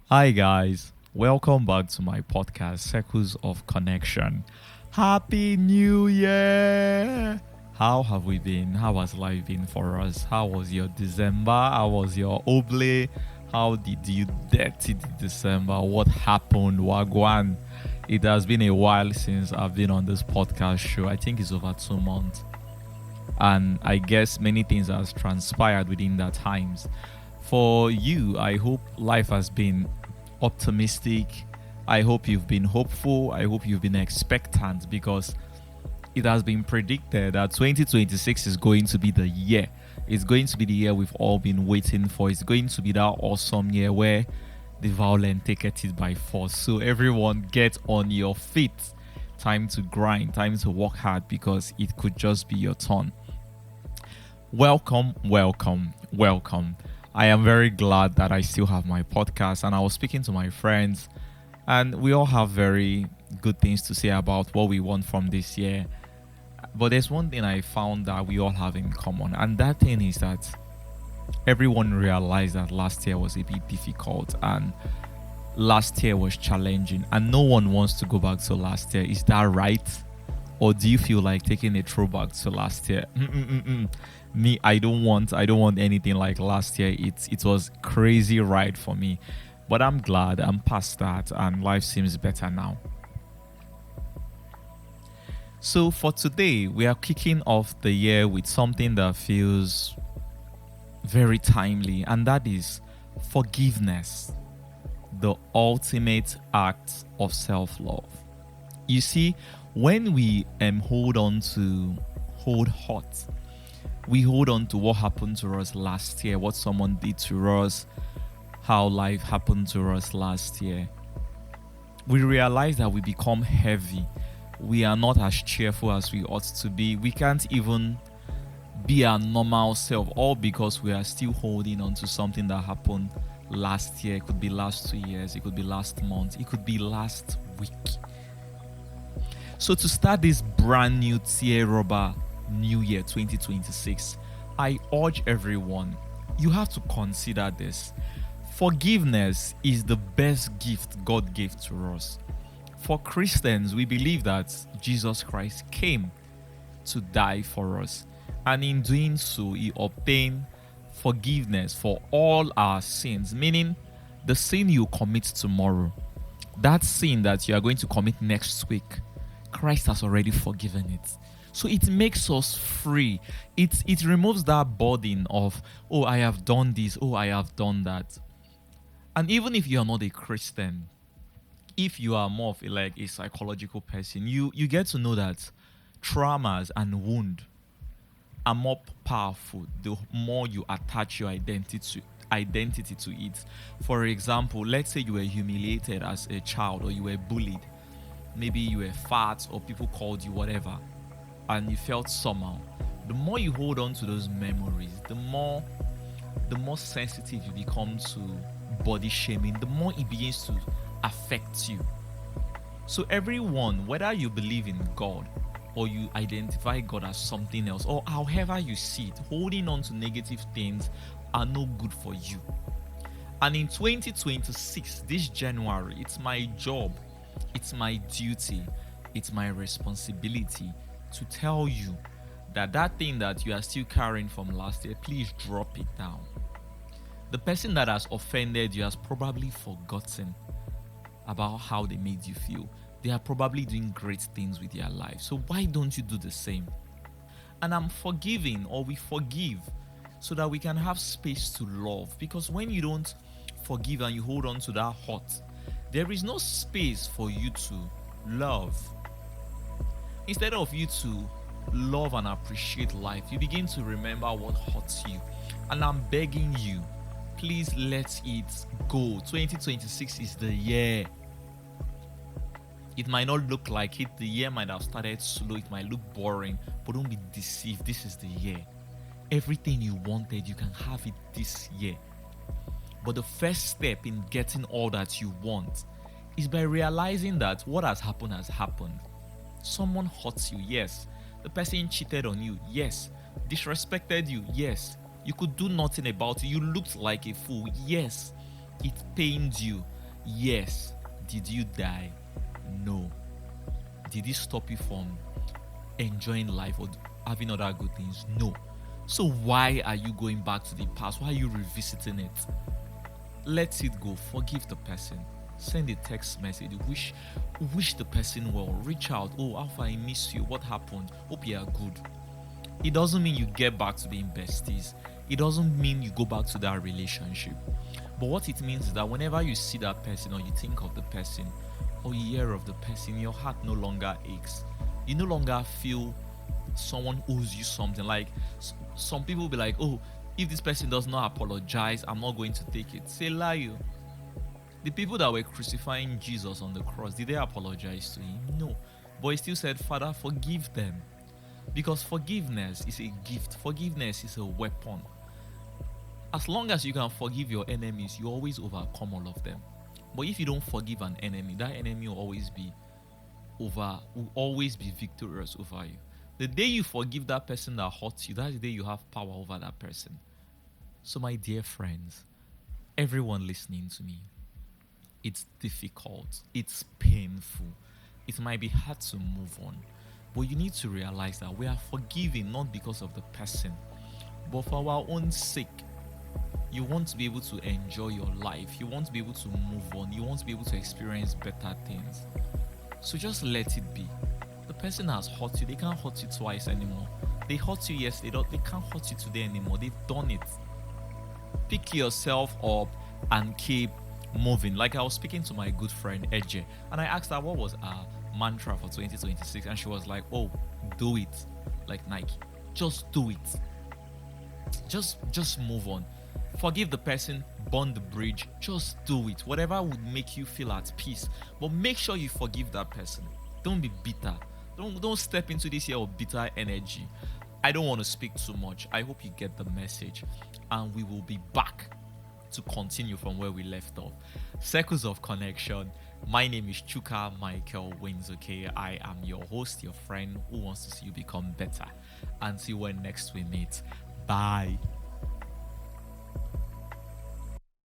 Hi, guys. Welcome back to my podcast, Circles of Connection. Happy New Year! How have we been? How has life been for us? How was your December? How was your Oble? How did you dirty the December? What happened? Wagwan? It has been a while since I've been on this podcast show. I think it's over 2 months. And I guess many things has transpired within that times. For you, I hope life has been optimistic. I hope you've been hopeful. I hope you've been expectant because it has been predicted that 2026 is going to be the year. It's going to be the year we've all been waiting for. It's going to be that awesome year where the violent take it by force. So everyone get on your feet. Time to grind, time to work hard because it could just be your turn. Welcome, welcome, welcome. I am very glad that I still have my podcast, and I was speaking to my friends, and we all have very good things to say about what we want from this year. But there's one thing I found that we all have in common, and that thing is that everyone realized that last year was a bit difficult and last year was challenging, and no one wants to go back to last year. Is that right? Or do you feel like taking a throwback to last year? Me, I don't want anything like last year. It was crazy ride for me, but I'm glad I'm past that and life seems better now. So for today, we are kicking off the year with something that feels very timely, and that is forgiveness, the ultimate act of self-love. You see, when we hold hot, we hold on to what happened to us last year, what someone did to us, how life happened to us last year. We realize that we become heavy. We are not as cheerful as we ought to be. We can't even be our normal self, all because we are still holding on to something that happened last year. It could be last 2 years, it could be last month, it could be last week. So to start this brand new tier rubber new year 2026, I urge everyone, you have to consider this. Forgiveness is the best gift God gave to us. For Christians, we believe that Jesus Christ came to die for us, and in doing so, he obtained forgiveness for all our sins, meaning the sin you commit tomorrow, that sin that you are going to commit next week, Christ has already forgiven it. So it makes us free. It removes that burden of, oh, I have done this, oh, I have done that. And even if you are not a Christian, if you are more of like a psychological person, you get to know that traumas and wound are more powerful the more you attach your identity to it. For example, let's say you were humiliated as a child or you were bullied. Maybe you were fat or people called you whatever, and you felt somehow. The more you hold on to those memories, the more sensitive you become to body shaming, the more it begins to affect you. So everyone, whether you believe in God or you identify God as something else, or however you see it, holding on to negative things are no good for you. And in 2026, this January, it's my job, it's my duty, it's my responsibility to tell you that that thing that you are still carrying from last year, please drop it down. The person that has offended you has probably forgotten about how they made you feel. They are probably doing great things with their life. So why don't you do the same? And I'm forgiving, or we forgive, so that we can have space to love. Because when you don't forgive and you hold on to that hurt, there is no space for you to love. Instead of you to love and appreciate life, you begin to remember what hurts you. And I'm begging you, please let it go. 2026 is the year. It might not look like it. The year might have started slow. It might look boring. But don't be deceived. This is the year. Everything you wanted, you can have it this year. But the first step in getting all that you want is by realizing that what has happened has happened. Someone hurts you, yes. The person cheated on you, yes. Disrespected you, yes. You could do nothing about it. You looked like a fool, yes. It pained you. Yes. Did you die? No. Did it stop you from enjoying life or having other good things? No. So why are you going back to the past? Why are you revisiting it? Let it go. Forgive the person. Send a text message. Wish the person well. Reach out. Oh, Alpha, I miss you. What happened? Hope you are good. It doesn't mean you get back to being besties. It doesn't mean you go back to that relationship. But what it means is that whenever you see that person or you think of the person or you hear of the person, your heart no longer aches. You no longer feel someone owes you something. Like some people will be like, oh, if this person does not apologize, I'm not going to take it. Say lie. The people that were crucifying Jesus on the cross, did they apologize to him? No. But he still said, Father, forgive them. Because forgiveness is a gift. Forgiveness is a weapon. As long as you can forgive your enemies, you always overcome all of them. But if you don't forgive an enemy, that enemy will always be victorious over you. The day you forgive that person that hurts you, that's the day you have power over that person. So my dear friends, everyone listening to me, it's difficult, it's painful, it might be hard to move on. But you need to realize that we are forgiving not because of the person, but for our own sake. You want to be able to enjoy your life. You want to be able to move on. You want to be able to experience better things. So just let it be. The person has hurt you. They can't hurt you twice anymore. They hurt you yesterday. They can't hurt you today anymore. They've done it. Pick yourself up and keep moving. Like I was speaking to my good friend Edge, and I asked her what was our mantra for 2026, and she was like, oh, do it. Like Nike. Just do it. Just move on. Forgive the person, burn the bridge, just do it. Whatever would make you feel at peace. But make sure you forgive that person. Don't be bitter. Don't step into this year of bitter energy. I don't want to speak too much. I hope you get the message. And we will be back to continue from where we left off. Circles of Connection. My name is Chuka Michael Wins, okay? I am your host, your friend who wants to see you become better. Until when next we meet. Bye.